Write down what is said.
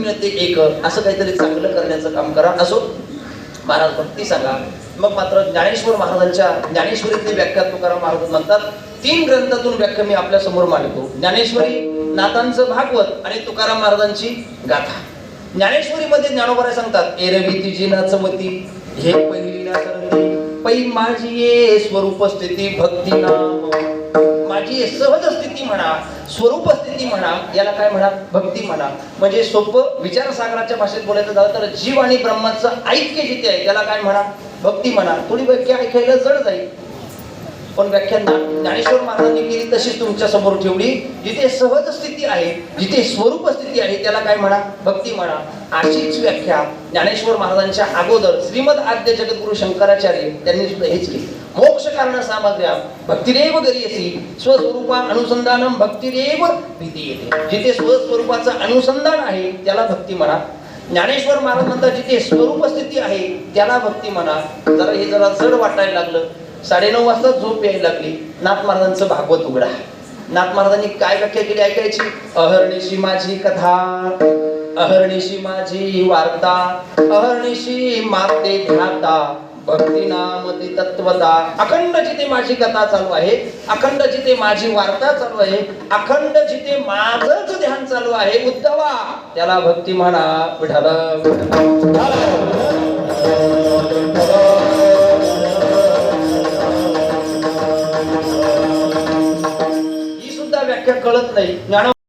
मिळते एक, असं काहीतरी चांगलं करण्याचं काम करा. असो, महाराज भक्ती सांगा. मग मात्र ज्ञानेश्वर महाराजांच्या ज्ञानेश्वरीतली व्याख्या तुकाराम महाराज म्हणतात, 3 ग्रंथातून व्याख्या मी आपल्या समोर मांडतो. ज्ञानेश्वरी, नाथांचं भागवत आणि तुकाराम महाराजांची गाथा. ज्ञानेश्वरीमध्ये ज्ञानोबा सांगतात, एरवी तिची नाचमती हे पहिली ना सरती, पै माझी ये स्वरूप स्थिती भक्ती नाम. माझी सहज स्थिती म्हणा, स्वरूप स्थिती म्हणा, याला काय म्हणा, भक्ती म्हणा. म्हणजे सोपं विचारसागराच्या भाषेत बोलायचं झालं तर जीव आणि ब्रह्माचं ऐक्य जिथे आहे त्याला काय म्हणा, भक्ती म्हणा. थोडी व्याख्या ऐकायला जड जाईल, पण व्याख्या ज्ञानेश्वर महाराजांनी केली तशीच तुमच्या समोर ठेवली. जिथे सहज स्थिती आहे, जिथे स्वरूप स्थिती आहे त्याला काय म्हणा, भक्ती म्हणा. अशीच व्याख्या ज्ञानेश्वर महाराजांच्या अगोदर श्रीमद आद्य जगद्गुरु शंकराचार्य त्यांनी सुद्धा हेच केली. मोक्ष कारण सामग्र्या भक्तिरेव गरीयसी स्वस्वरूपा अनुसंधानम भक्तिरेव विधीयते. जिथे स्वस्वरूपाचं अनुसंधान आहे त्याला भक्ती म्हणा. ज्ञानेश्वर महाराज म्हणतात जिथे स्वरूप स्थिती आहे त्याला भक्ती म्हणा. हे जरा जड वाटायला लागलं. 9:30 वाजता झोप यायला लागली. नाथ महाराजांचं भागवत उघडा. नाथ महाराजांनी काय व्याख्या केली ऐकायची. अहर्निशी माझी कथा, अहर्निशी माझी वार्ता, अहर्निशी माते ध्याता, भक्ती नामती तत्वता. अखंड जिथे माझी कथा चालू आहे, अखंड जिथे माझी वार्ता चालू आहे, अखंड जिथे माझंच ध्यान चालू आहे, उद्धवा त्याला भक्ती म्हणा. विठाला व्याख्या कळत नाही. ज्ञानोबा